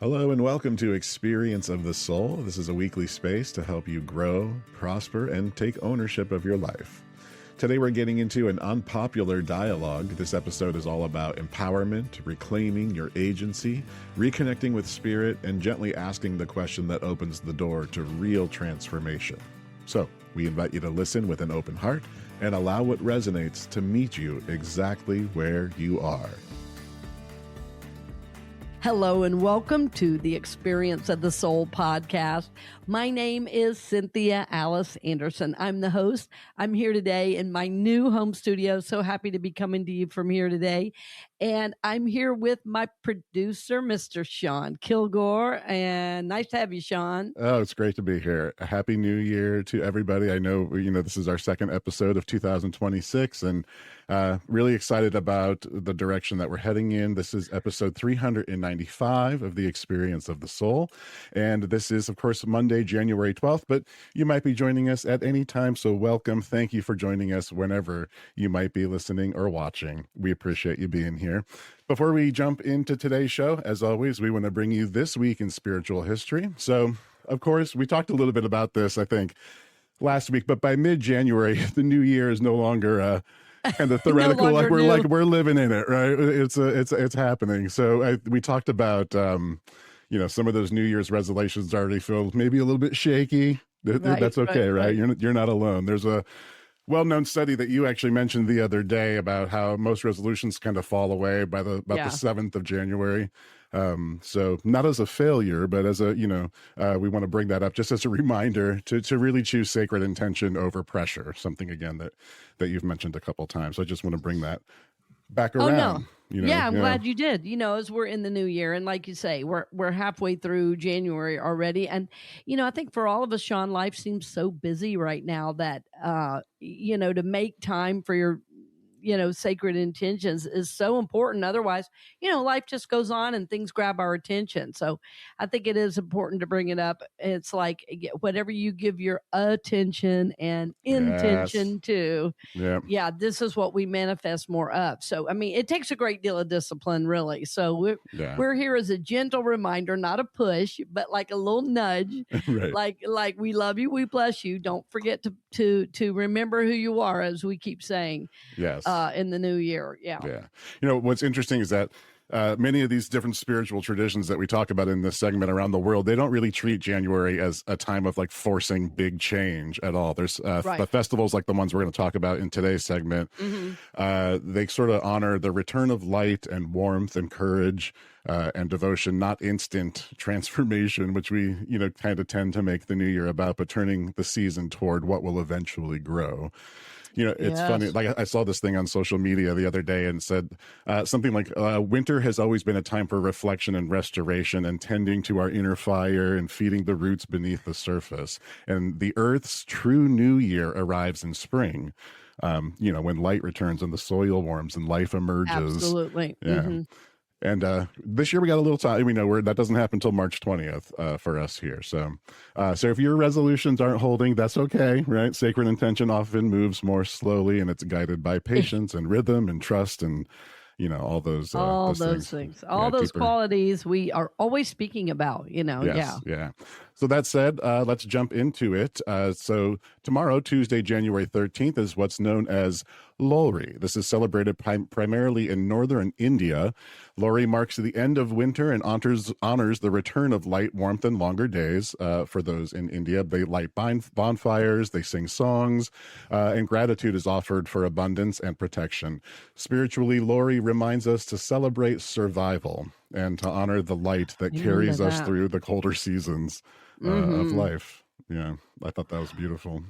Hello and welcome to Experience of the Soul. This is a weekly space to help you grow, prosper, and take ownership of your life. Today we're getting into an unpopular dialogue. This episode is all about empowerment, reclaiming your agency, reconnecting with spirit, and gently asking the question that opens the door to real transformation. So we invite you to listen with an open heart and allow what resonates to meet you exactly where you are. Hello and welcome to the Experience of the Soul podcast. My name is Cynthia Alice Anderson. I'm the host. I'm here today in my new home studio. So happy to be coming to you from here today. And I'm here with my producer, Mr. Sean Kilgore. And nice to have you, Sean. Oh, it's great to be here. A happy New Year to everybody. I know, this is our second episode of 2026 and really excited about the direction that we're heading in. This is episode 395 of the Experience of the Soul. And this is, of course, Monday, January 12th, but you might be joining us at any time. So welcome. Thank you for joining us whenever you might be listening or watching. We appreciate you being here. Before we jump into today's show, as always, we want to bring you this week in spiritual history. So, of course, we talked a little bit about this, I think, last week, but by mid-January, the new year is no longer kind of theoretical. No we're living in it, right? It's happening. So we talked about some of those New Year's resolutions already feel maybe a little bit shaky. That's okay, right? You're not alone. There's a well-known study that you actually mentioned the other day about how most resolutions kind of fall away by the 7th of January. So not as a failure, but as a, we want to bring that up just as a reminder to really choose sacred intention over pressure. Something again that you've mentioned a couple of times. So I just want to bring that back around. Oh, no. I'm glad you did. As we're in the new year, and like you say, we're halfway through January already, and I think for all of us, Sean, life seems so busy right now that to make time for your sacred intentions is so important. Otherwise, life just goes on and things grab our attention. So I think it is important to bring it up. It's like whatever you give your attention and intention to, this is what we manifest more of. So, I mean, it takes a great deal of discipline, really. So we're here as a gentle reminder, not a push, but like a little nudge, right. like we love you, we bless you. Don't forget to remember who you are, as we keep saying. Yes. In the new year. Yeah. What's interesting is that many of these different spiritual traditions that we talk about in this segment around the world, they don't really treat January as a time of like forcing big change at all. There's the festivals like the ones we're going to talk about in today's segment. Mm-hmm. They sort of honor the return of light and warmth and courage and devotion, not instant transformation, which we, kind of tend to make the new year about, but turning the season toward what will eventually grow. It's funny. Like I saw this thing on social media the other day and said something like, winter has always been a time for reflection and restoration and tending to our inner fire and feeding the roots beneath the surface. And the earth's true new year arrives in spring, when light returns and the soil warms and life emerges. Absolutely. Yeah. Mm-hmm. And this year we got a little time. We know that doesn't happen until March 20th for us here. So if your resolutions aren't holding, that's okay, right? Sacred intention often moves more slowly, and it's guided by patience and rhythm and trust and all those things, all those qualities we are always speaking about. Yeah. So that said, let's jump into it. So tomorrow, Tuesday, January 13th, is what's known as Lohri. This is celebrated primarily in northern India. Lohri marks the end of winter and honors the return of light, warmth, and longer days. For those in India, they light bonfires, they sing songs, and gratitude is offered for abundance and protection. Spiritually, Lohri reminds us to celebrate survival and to honor the light that carries us through the colder seasons of life. Yeah, I thought that was beautiful.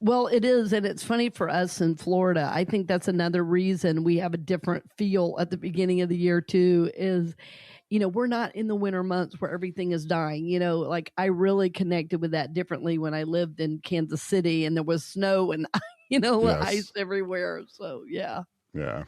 Well, it is. And it's funny for us in Florida. I think that's another reason we have a different feel at the beginning of the year, too, is, we're not in the winter months where everything is dying. Like I really connected with that differently when I lived in Kansas City and there was snow and, ice everywhere. So, yeah. Yeah.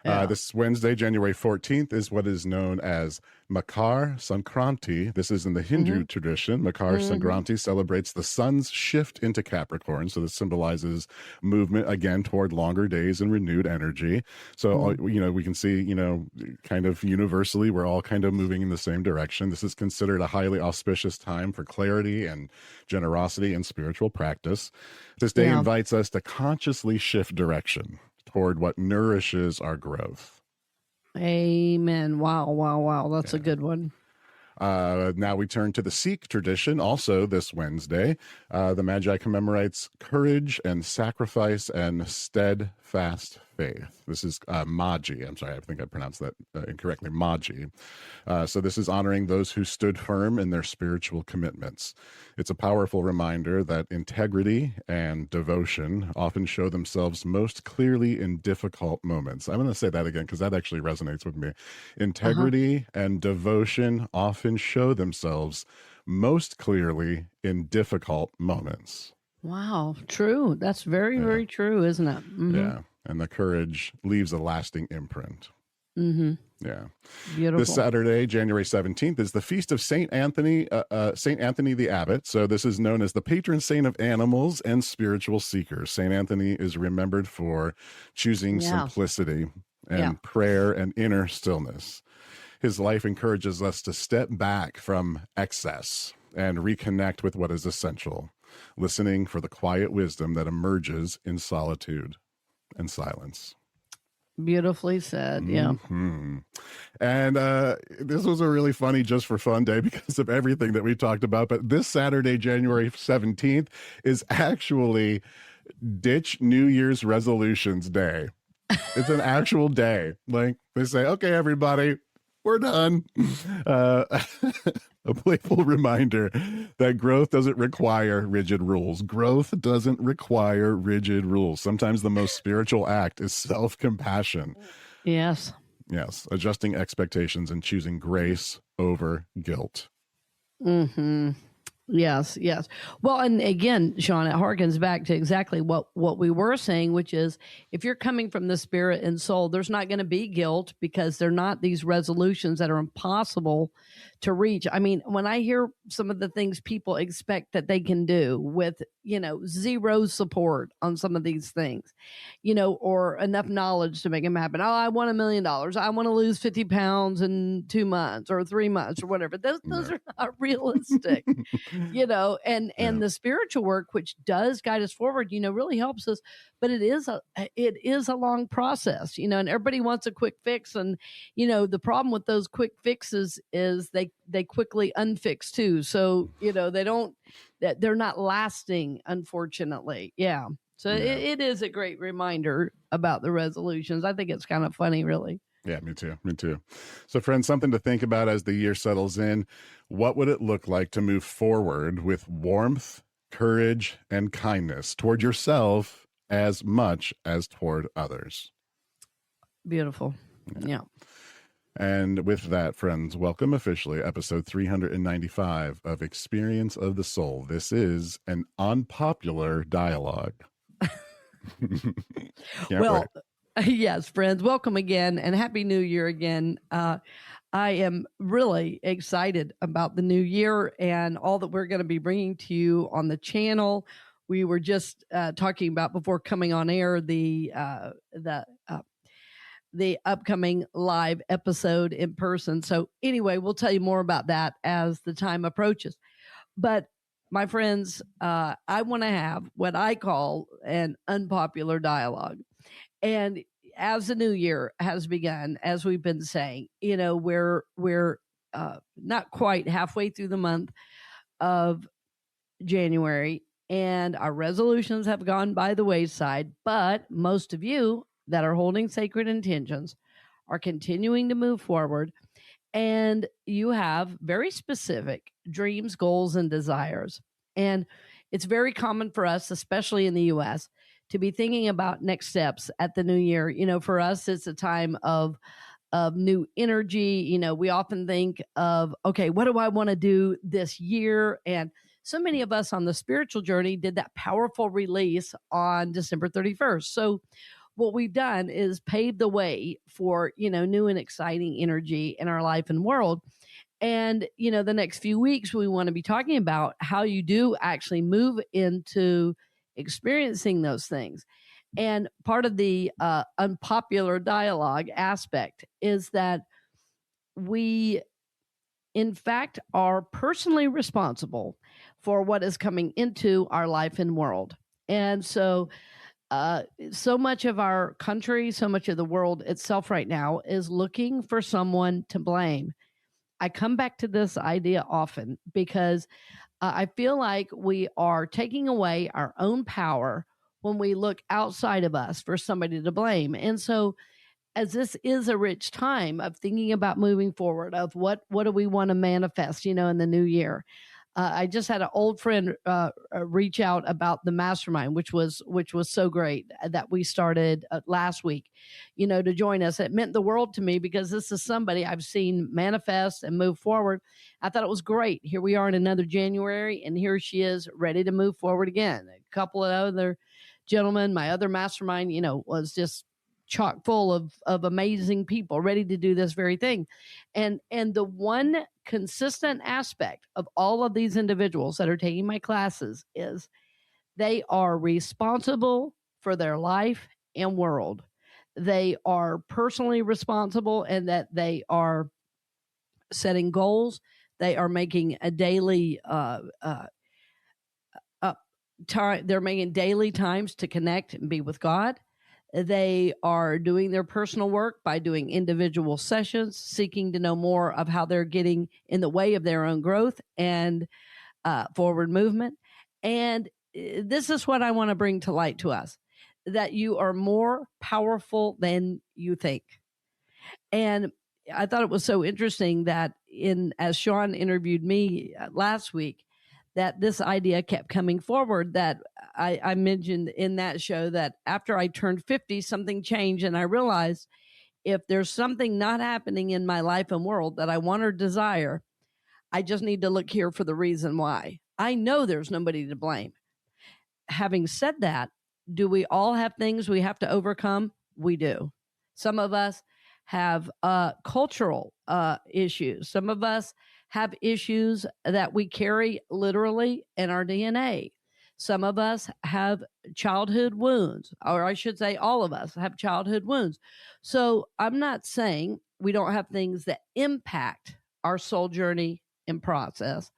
This Wednesday, January 14th, is what is known as Makar Sankranti. This is in the Hindu tradition. Makar Sankranti celebrates the sun's shift into Capricorn. So this symbolizes movement again toward longer days and renewed energy. So, we can see, kind of universally, we're all kind of moving in the same direction. This is considered a highly auspicious time for clarity and generosity and spiritual practice. This day invites us to consciously shift direction toward what nourishes our growth. Amen. Wow. That's a good one. Now we turn to the Sikh tradition. Also this Wednesday, the Magi commemorates courage and sacrifice and steadfast faith. This is Maji. I'm sorry, I think I pronounced that incorrectly. Maji. So this is honoring those who stood firm in their spiritual commitments. It's a powerful reminder that integrity and devotion often show themselves most clearly in difficult moments. I'm going to say that again because that actually resonates with me. Integrity and devotion often show themselves most clearly in difficult moments. Wow, true. That's very true, isn't it? Yeah, and the courage leaves a lasting imprint. Yeah. Beautiful. This Saturday, January 17th, is the feast of Saint Anthony the Abbot. So this is known as the patron saint of animals and spiritual seekers. Saint Anthony is remembered for choosing simplicity and prayer and inner stillness. His life encourages us to step back from excess and reconnect with what is essential, listening for the quiet wisdom that emerges in solitude and silence. Beautifully said. Yeah. And this was a really funny just for fun day because of everything that we talked about. But this Saturday, January 17th, is actually Ditch New Year's Resolutions Day. It's an actual day. Like they say, okay, everybody, we're done. A playful reminder that growth doesn't require rigid rules. Growth doesn't require rigid rules. Sometimes the most spiritual act is self-compassion. Yes. Yes. Adjusting expectations and choosing grace over guilt. Yes. Well, and again, Sean, it harkens back to exactly what we were saying, which is if you're coming from the spirit and soul, there's not going to be guilt because they're not these resolutions that are impossible to reach. I mean, when I hear some of the things people expect that they can do with, zero support on some of these things, or enough knowledge to make them happen. Oh, I want $1 million. I want to lose 50 pounds in 2 months or 3 months or whatever. Those are not realistic, and the spiritual work, which does guide us forward, really helps us. But it is a long process, and everybody wants a quick fix. And, the problem with those quick fixes is they quickly unfix too. So, they're not lasting, unfortunately. Yeah. So it is a great reminder about the resolutions. I think it's kind of funny, really. Yeah, me too. So, friends, something to think about as the year settles in. What would it look like to move forward with warmth, courage, and kindness toward yourself as much as toward others? Beautiful. Yeah. And with that, friends, welcome officially episode 395 of Experience of the Soul. This is an unpopular dialogue. Well, yes, friends, welcome again and Happy New Year again. I am really excited about the new year and all that we're going to be bringing to you on the channel. We were just talking about before coming on air the upcoming live episode in person. So anyway, we'll tell you more about that as the time approaches. But my friends, I want to have what I call an unpopular dialogue. And as the new year has begun, as we've been saying, we're not quite halfway through the month of January, and our resolutions have gone by the wayside. But most of you that are holding sacred intentions are continuing to move forward, and you have very specific dreams, goals, and desires. And it's very common for us, especially in the U.S., to be thinking about next steps at the new year. For us, it's a time of new energy. We often think of, okay, what do I want to do this year? And so many of us on the spiritual journey did that powerful release on December 31st. So what we've done is paved the way for, new and exciting energy in our life and world. And, the next few weeks, we want to be talking about how you do actually move into experiencing those things. And part of the unpopular dialogue aspect is that we, in fact, are personally responsible for what is coming into our life and world. And so much of our country, so much of the world itself right now is looking for someone to blame. I come back to this idea often because I feel like we are taking away our own power when we look outside of us for somebody to blame. And so, as this is a rich time of thinking about moving forward, of what do we want to manifest, in the new year. I just had an old friend reach out about the mastermind, which was so great that we started last week, to join us. It meant the world to me because this is somebody I've seen manifest and move forward. I thought it was great. Here we are in another January, and here she is ready to move forward again. A couple of other gentlemen, my other mastermind, was just chock full of amazing people ready to do this very thing. And the one consistent aspect of all of these individuals that are taking my classes is they are responsible for their life and world. They are personally responsible, and that they are setting goals. They are making a daily they're making daily times to connect and be with God. They are doing their personal work by doing individual sessions, seeking to know more of how they're getting in the way of their own growth and forward movement. And this is what I want to bring to light to us, that you are more powerful than you think. And I thought it was so interesting that as Sean interviewed me last week, that this idea kept coming forward, that I mentioned in that show that after I turned 50, something changed, and I realized if there's something not happening in my life and world that I want or desire, I just need to look here for the reason why. I know there's nobody to blame. Having said that, do we all have things we have to overcome? We do. Some of us have cultural issues. Some of us have issues that we carry literally in our DNA. Some of us have childhood wounds, or I should say all of us have childhood wounds. So I'm not saying we don't have things that impact our soul journey and process.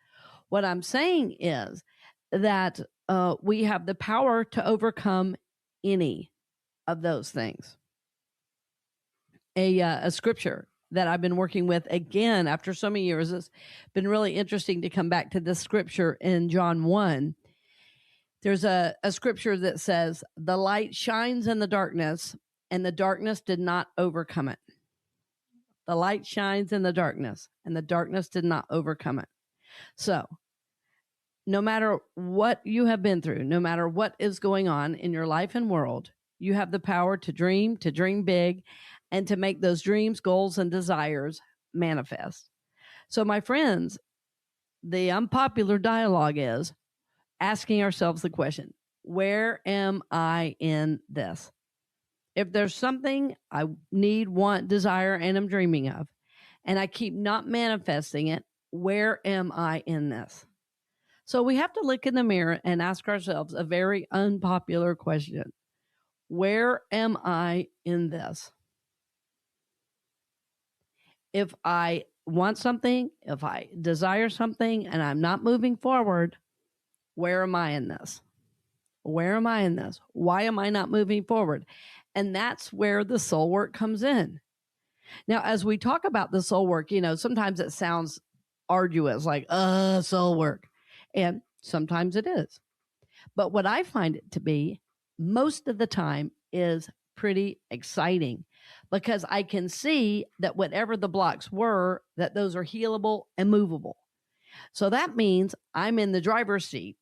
What I'm saying is that we have the power to overcome any of those things. A scripture that I've been working with again after so many years. It's been really interesting to come back to this scripture in John 1. There's a scripture that says, the light shines in the darkness, and the darkness did not overcome it. The light shines in the darkness, and the darkness did not overcome it. So no matter what you have been through, no matter what is going on in your life and world, you have the power to dream big, and to make those dreams, goals, and desires manifest. So, my friends, the unpopular dialogue is asking ourselves the question, where am I in this? If there's something I need, want, desire, and I'm dreaming of, and I keep not manifesting it, where am I in this? So we have to look in the mirror and ask ourselves a very unpopular question. Where am I in this? If I want something, if I desire something, and I'm not moving forward, where am I in this? Where am I in this? Why am I not moving forward? And that's where the soul work comes in. Now, as we talk about the soul work, sometimes it sounds arduous, like, soul work. And sometimes it is. But what I find it to be most of the time is pretty exciting, because I can see that whatever the blocks were, that those are healable and movable. So that means I'm in the driver's seat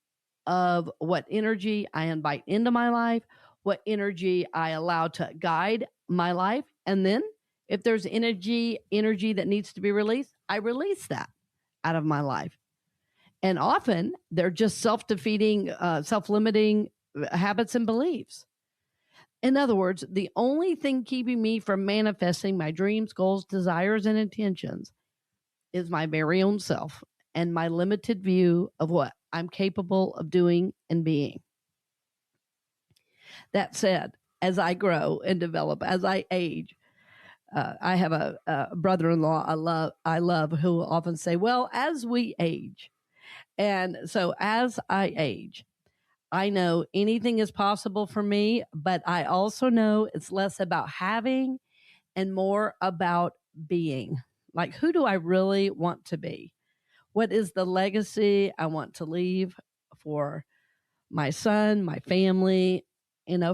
of what energy I invite into my life, what energy I allow to guide my life. And then if there's energy that needs to be released, I release that out of my life. And often they're just self-defeating, self-limiting habits and beliefs. In other words, the only thing keeping me from manifesting my dreams, goals, desires, and intentions is my very own self and my limited view of what I'm capable of doing and being. That said, as I grow and develop, as I age, I have a brother-in-law I love who will often say, "Well, as we age," and so as I age, I know anything is possible for me, but I also know it's less about having and more about being. Like, who do I really want to be? What is the legacy I want to leave for my son, my family,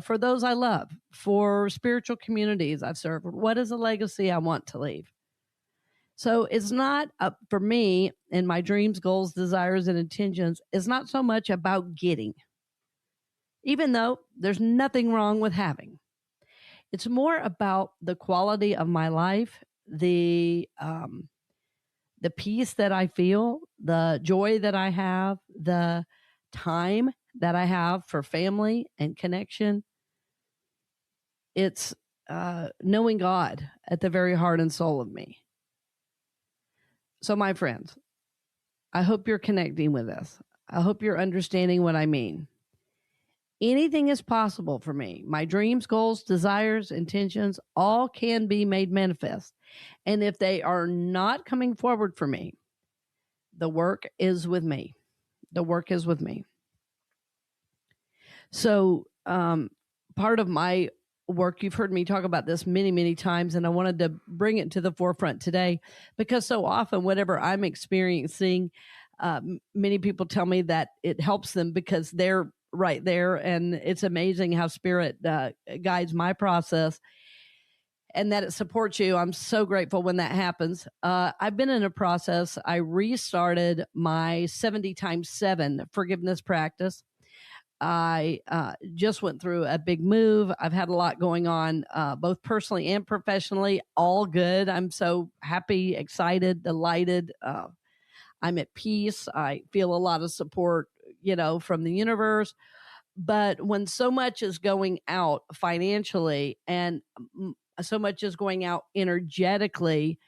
for those I love, for spiritual communities I've served? What is a legacy I want to leave? So it's not up for me in my dreams, goals, desires, and intentions. It's not so much about getting, even though there's nothing wrong with having. It's more about the quality of my life, the peace that I feel, the joy that I have, the time that I have for family and connection. It's knowing God at the very heart and soul of me. So, my friends, I hope you're connecting with us. I hope you're understanding what I mean. Anything is possible for me. My dreams, goals, desires, intentions, all can be made manifest. And if they are not coming forward for me, the work is with me. The work is with me. So, part of my work, you've heard me talk about this many, many times, and I wanted to bring it to the forefront today because so often, whatever I'm experiencing, many people tell me that it helps them because they're right there. And it's amazing how spirit guides my process and that it supports you. I'm so grateful when that happens. I've been in a process. I restarted my 70 times 7 forgiveness practice. I just went through a big move. I've had a lot going on, both personally and professionally, all good. I'm so happy, excited, delighted. I'm at peace. I feel a lot of support, from the universe. But when so much is going out financially and so much is going out energetically,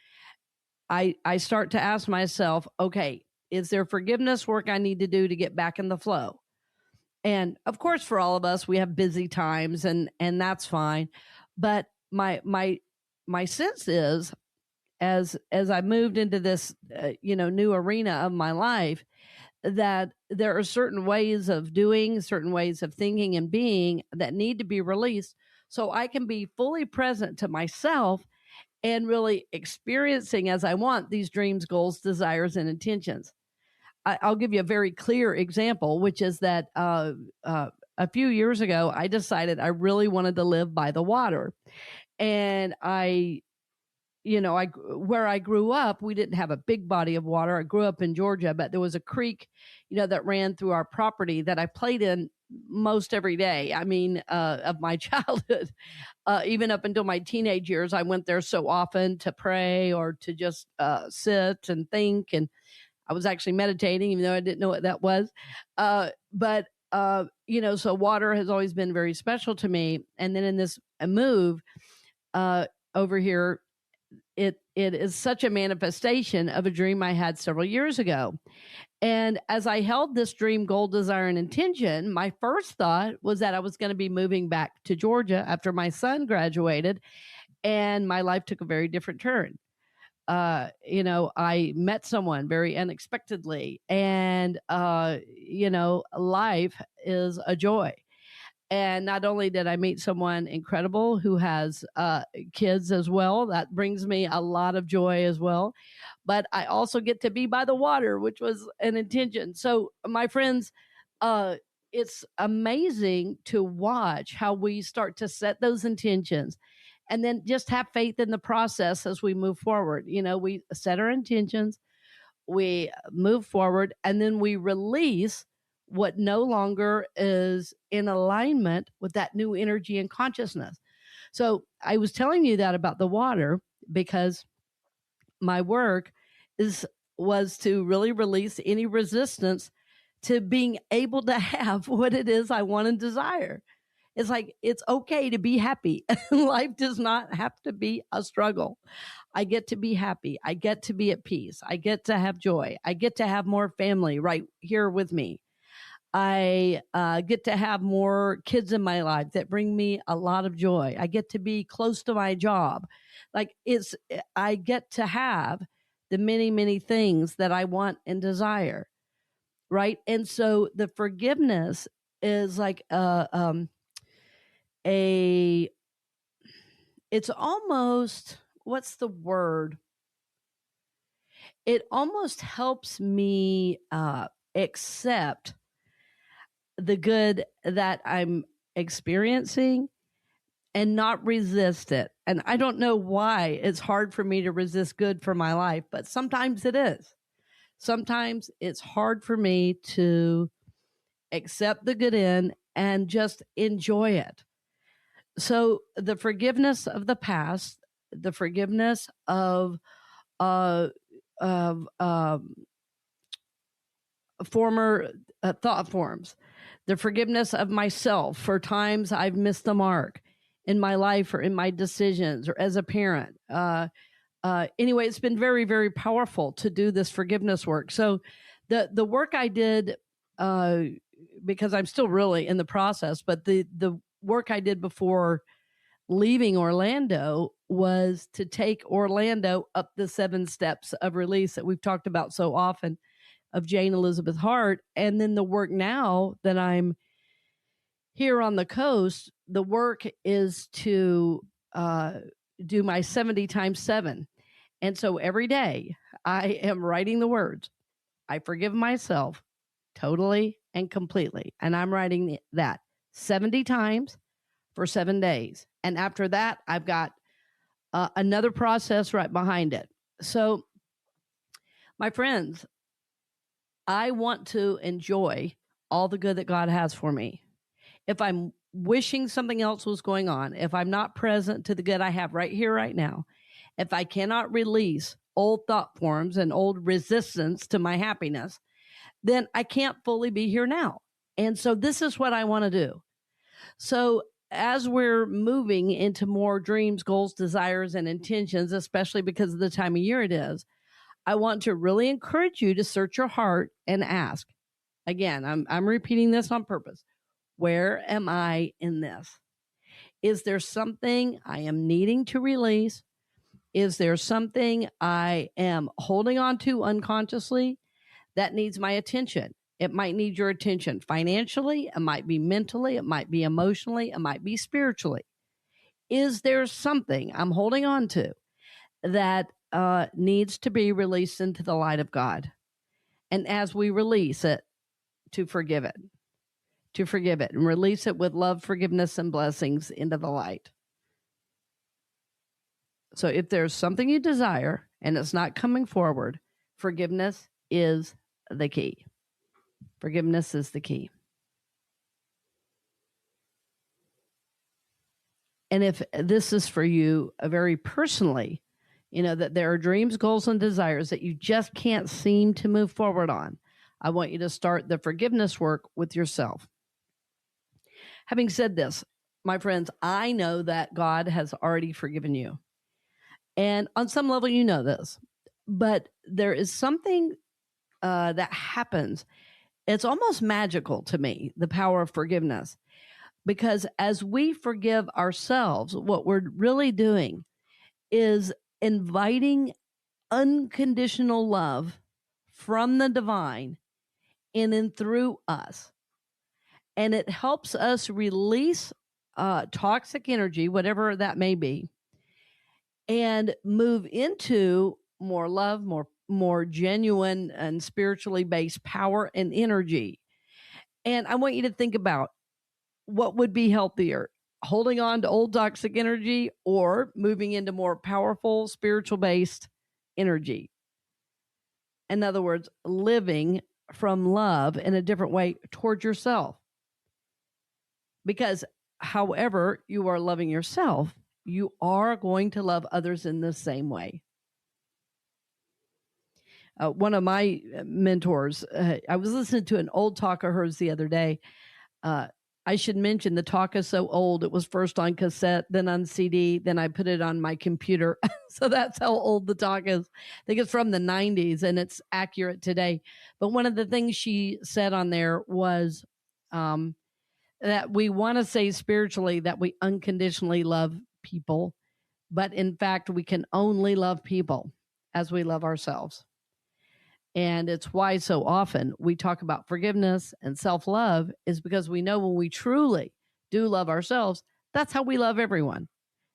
I start to ask myself, okay, is there forgiveness work I need to do to get back in the flow? And of course, for all of us, we have busy times and that's fine. But my sense is as I moved into this, new arena of my life, that there are certain ways of doing, certain ways of thinking and being that need to be released so I can be fully present to myself and really experiencing as I want these dreams, goals, desires, and intentions. I'll give you a very clear example, which is that a few years ago, I decided I really wanted to live by the water. And where I grew up, we didn't have a big body of water. I grew up in Georgia, but there was a creek, that ran through our property that I played in most every day. I mean, of my childhood, even up until my teenage years, I went there so often to pray or to just sit and think. And I was actually meditating, even though I didn't know what that was. So water has always been very special to me. And then in this move over here, it is such a manifestation of a dream I had several years ago. And as I held this dream, goal, desire, and intention, my first thought was that I was going to be moving back to Georgia after my son graduated, and my life took a very different turn. I met someone very unexpectedly, and life is a joy. And not only did I meet someone incredible who has kids as well, that brings me a lot of joy as well. But I also get to be by the water, which was an intention. So, my friends, it's amazing to watch how we start to set those intentions and then just have faith in the process as we move forward. We set our intentions, we move forward, and then we release what no longer is in alignment with that new energy and consciousness. So I was telling you that about the water because my work was to really release any resistance to being able to have what it is I want and desire. It's like, it's okay to be happy. Life does not have to be a struggle. I get to be happy. I get to be at peace. I get to have joy. I get to have more family right here with me. I get to have more kids in my life that bring me a lot of joy. I get to be close to my job. I get to have the many, many things that I want and desire. Right. And so the forgiveness is like it's almost, what's the word? It almost helps me accept the good that I'm experiencing and not resist it. And I don't know why it's hard for me to resist good for my life, but sometimes it is. Sometimes it's hard for me to accept the good in and just enjoy it. So the forgiveness of the past, the forgiveness of uh, former thought forms, the forgiveness of myself for times I've missed the mark in my life or in my decisions or as a parent. Anyway, it's been very, very powerful to do this forgiveness work. So the work I did, because I'm still really in the process, but the work I did before leaving Orlando was to take Orlando up the 7 steps of release that we've talked about so often of Jane Elizabeth Hart. And then the work now that I'm here on the coast, the work is to do my 70 times 7. And so every day I am writing the words, I forgive myself totally and completely. And I'm writing that 70 times for 7 days. And after that, I've got another process right behind it. So, my friends, I want to enjoy all the good that God has for me. If I'm wishing something else was going on, if I'm not present to the good I have right here, right now, if I cannot release old thought forms and old resistance to my happiness, then I can't fully be here now. And so this is what I want to do. So as we're moving into more dreams, goals, desires, and intentions, especially because of the time of year it is, I want to really encourage you to search your heart and ask. Again, I'm repeating this on purpose. Where am I in this? Is there something I am needing to release? Is there something I am holding on to unconsciously that needs my attention? It might need your attention financially. It might be mentally. It might be emotionally. It might be spiritually. Is there something I'm holding on to that needs to be released into the light of God? And as we release it, to forgive it, and release it with love, forgiveness, and blessings into the light. So if there's something you desire and it's not coming forward, forgiveness is the key. Forgiveness is the key. And if this is for you very personally, you know, that there are dreams, goals, and desires that you just can't seem to move forward on, I want you to start the forgiveness work with yourself. Having said this, my friends, I know that God has already forgiven you. And on some level, you know this. But there is something that happens. It's almost magical to me, the power of forgiveness. Because as we forgive ourselves, what we're really doing is inviting unconditional love from the divine in and through us. And it helps us release toxic energy, whatever that may be, and move into more love, more genuine and spiritually based power and energy. And I want you to think about what would be healthier, holding on to old toxic energy or moving into more powerful spiritual based energy. In other words, living from love in a different way towards yourself. Because however you are loving yourself, you are going to love others in the same way. One of my mentors, I was listening to an old talk of hers the other day. I should mention the talk is so old. It was first on cassette, then on CD, then I put it on my computer. So that's how old the talk is. I think it's from the 90s and it's accurate today. But one of the things she said on there was that we want to say spiritually that we unconditionally love people, but in fact, we can only love people as we love ourselves. And it's why so often we talk about forgiveness and self love, is because we know when we truly do love ourselves, that's how we love everyone.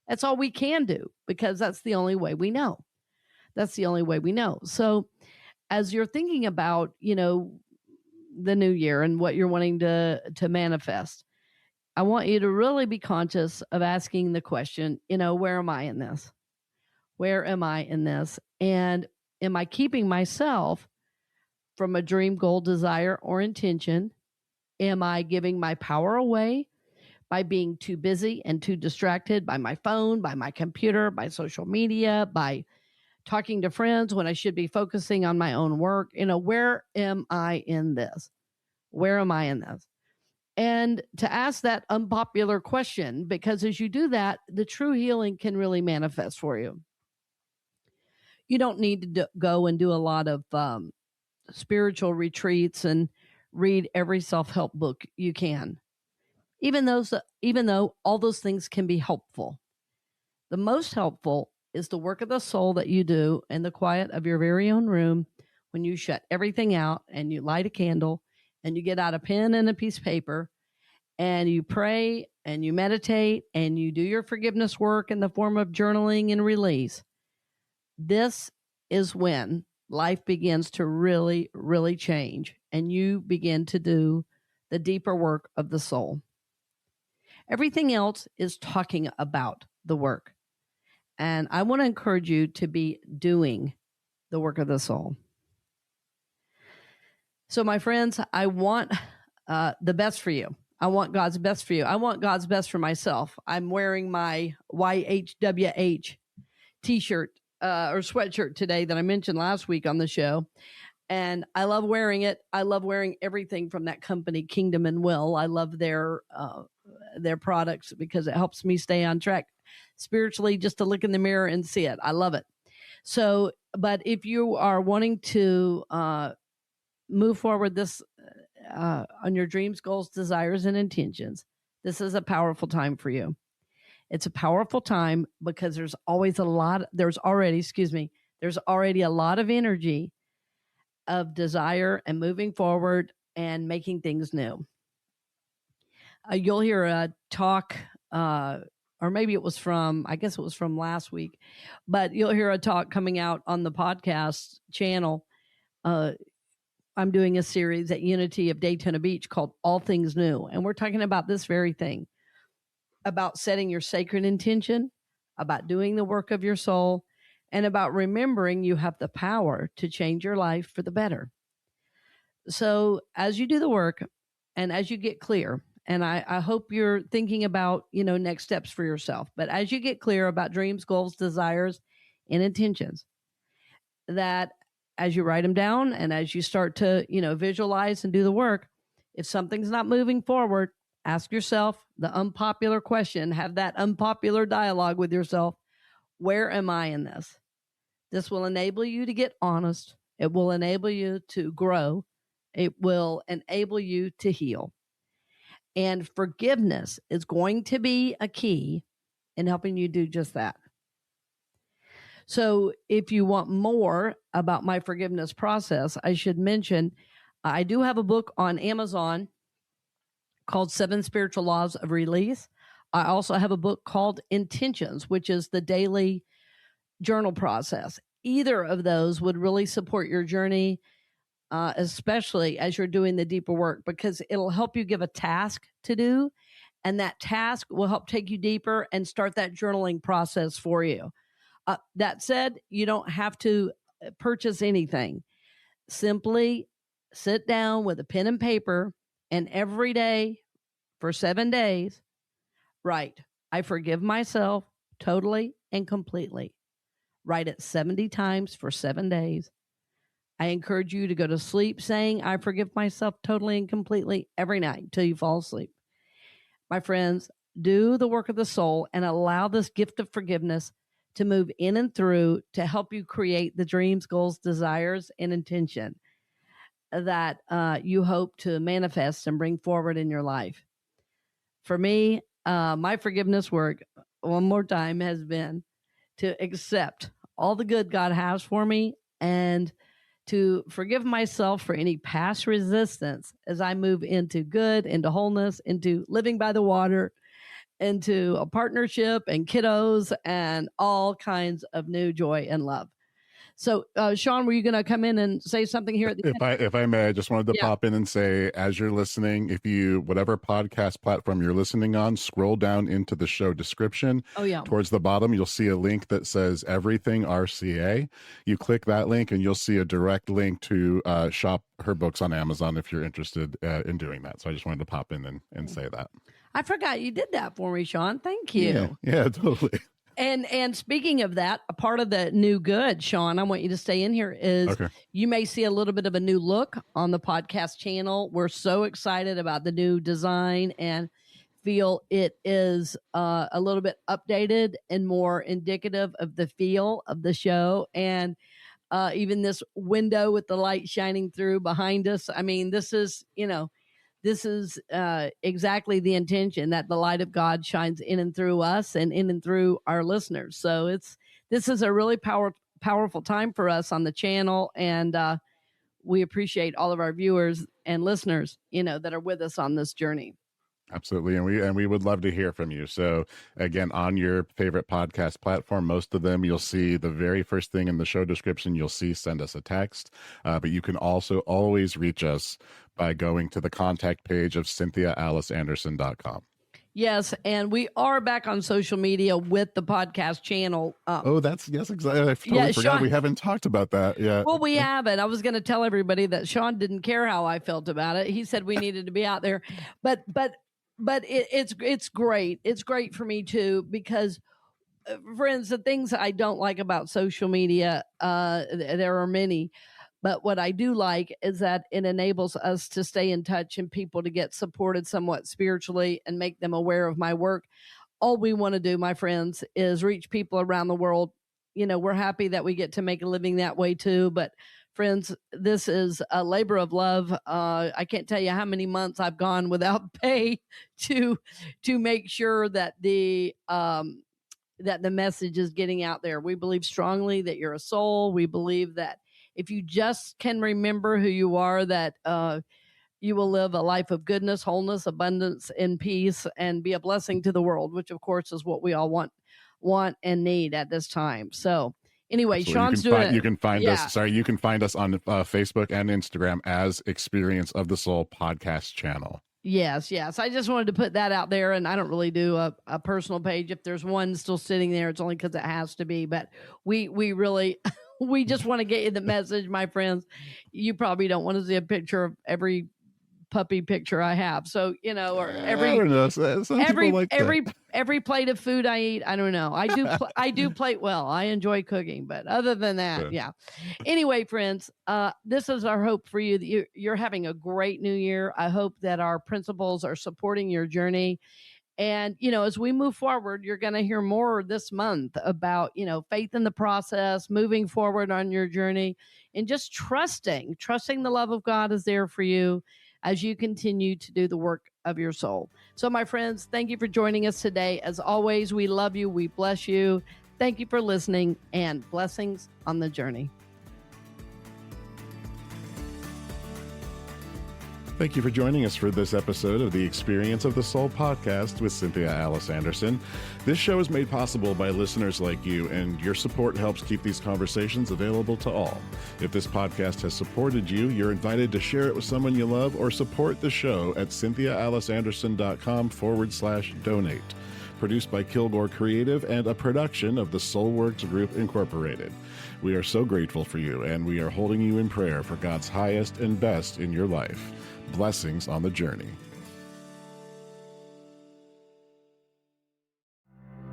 That's all we can do, because that's the only way we know. That's the only way we know. So, as you're thinking about, the new year and what you're wanting to manifest, I want you to really be conscious of asking the question, where am I in this? Where am I in this? And am I keeping myself from a dream, goal, desire, or intention? Am I giving my power away by being too busy and too distracted by my phone, by my computer, by social media, by talking to friends when I should be focusing on my own work? Where am I in this? Where am I in this? And to ask that unpopular question, because as you do that, the true healing can really manifest for you. You don't need to go and do a lot of spiritual retreats and read every self-help book you can. Even though all those things can be helpful. The most helpful is the work of the soul that you do in the quiet of your very own room, when you shut everything out and you light a candle and you get out a pen and a piece of paper and you pray and you meditate and you do your forgiveness work in the form of journaling and release. This is when life begins to really, really change, and you begin to do the deeper work of the soul. Everything else is talking about the work. And I want to encourage you to be doing the work of the soul. So, my friends, I want the best for you. I want God's best for you. I want God's best for myself. I'm wearing my YHWH t-shirt or sweatshirt today that I mentioned last week on the show. And I love wearing it. I love wearing everything from that company, Kingdom and Will. I love their products because it helps me stay on track spiritually, just to look in the mirror and see it. I love it. So, but if you are wanting to move forward this on your dreams, goals, desires, and intentions, this is a powerful time for you. It's a powerful time because there's already a lot of energy of desire and moving forward and making things new. You'll hear a talk, or maybe it was from last week, but you'll hear a talk coming out on the podcast channel. I'm doing a series at Unity of Daytona Beach called All Things New. And we're talking about this very thing, about setting your sacred intention, about doing the work of your soul, and about remembering you have the power to change your life for the better. So as you do the work and as you get clear, and I hope you're thinking about, next steps for yourself, but as you get clear about dreams, goals, desires, and intentions, that as you write them down and as you start to, visualize and do the work, if something's not moving forward, ask yourself the unpopular question, have that unpopular dialogue with yourself. Where am I in this? This will enable you to get honest. It will enable you to grow. It will enable you to heal. And forgiveness is going to be a key in helping you do just that. So if you want more about my forgiveness process, I should mention I do have a book on Amazon called 7 Spiritual Laws of Release. I also have a book called Intentions, which is the daily journal process. Either of those would really support your journey, especially as you're doing the deeper work, because it'll help you give a task to do, and that task will help take you deeper and start that journaling process for you. That said, you don't have to purchase anything. Simply sit down with a pen and paper, and every day for 7 days, write, I forgive myself totally and completely. Write it 70 times for 7 days. I encourage you to go to sleep saying, I forgive myself totally and completely every night till you fall asleep. my friends, do the work of the soul and allow this gift of forgiveness to move in and through to help you create the dreams, goals, desires, and intention that you hope to manifest and bring forward in your life. For me, my forgiveness work, one more time, has been to accept all the good God has for me and to forgive myself for any past resistance as I move into good, into wholeness, into living by the water, into a partnership and kiddos and all kinds of new joy and love. So, Sean, were you going to come in and say something here at the end? If I may, I just wanted to pop in and say, as you're listening, if you, whatever podcast platform you're listening on, scroll down into the show description. Towards the bottom, you'll see a link that says Everything RCA. You click that link and you'll see a direct link to shop her books on Amazon if you're interested in doing that. So I just wanted to pop in and say that. I forgot you did that for me, Sean. Thank you. Yeah, totally. And speaking of that, a part of the new good, Sean, I want you to stay in here, is you may see a little bit of a new look on the podcast channel. We're so excited about the new design and feel it is a little bit updated and more indicative of the feel of the show. And even this window with the light shining through behind us. I mean, this is, this is exactly the intention, that the light of God shines in and through us and in and through our listeners. So this is a really powerful time for us on the channel, and we appreciate all of our viewers and listeners, that are with us on this journey. Absolutely. And we would love to hear from you. So again, on your favorite podcast platform, most of them, you'll see the very first thing in the show description, you'll see send us a text. But you can also always reach us by going to the contact page of CynthiaAliceAnderson.com. Yes, and we are back on social media with the podcast channel. Yes, exactly. I totally forgot. Sean, we haven't talked about that yet. Well, we haven't. I was going to tell everybody that Sean didn't care how I felt about it. He said we needed to be out there, but it's great. It's great for me too, because friends, the things I don't like about social media, there are many. But what I do like is that it enables us to stay in touch and people to get supported somewhat spiritually and make them aware of my work. All we want to do, my friends, is reach people around the world. We're happy that we get to make a living that way too. But friends, this is a labor of love. I can't tell you how many months I've gone without pay to make sure that the message is getting out there. We believe strongly that you're a soul. We believe that if you just can remember who you are, that you will live a life of goodness, wholeness, abundance, and peace, and be a blessing to the world, which of course is what we all want and need at this time. So anyway, absolutely. Sean's doing it. You can find us. You can find us on Facebook and Instagram as Experience of the Soul podcast channel. Yes. I just wanted to put that out there, and I don't really do a personal page. If there's one still sitting there, it's only because it has to be. But we really, we just want to get you the message, my friends. You probably don't want to see a picture of every puppy picture I have. So, or every, I don't know. every plate of food I eat, I don't know. I do plate well. I enjoy cooking, but other than that, yeah. Anyway, friends, this is our hope for you, that you're having a great new year. I hope that our principles are supporting your journey. And, as we move forward, you're going to hear more this month about, faith in the process, moving forward on your journey, and just trusting the love of God is there for you as you continue to do the work of your soul. So, my friends, thank you for joining us today. As always, we love you. We bless you. Thank you for listening, and blessings on the journey. Thank you for joining us for this episode of the Experience of the Soul podcast with Cynthia Alice Anderson. This show is made possible by listeners like you, and your support helps keep these conversations available to all. If this podcast has supported you, you're invited to share it with someone you love or support the show at CynthiaAliceAnderson.com/donate. Produced by Kilgore Creative and a production of the Soulworks Group Incorporated. We are so grateful for you, and we are holding you in prayer for God's highest and best in your life. Blessings on the journey.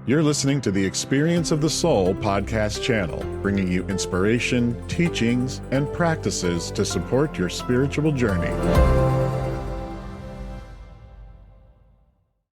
You're listening to the Experience of the Soul podcast channel, bringing you inspiration, teachings, and practices to support your spiritual journey.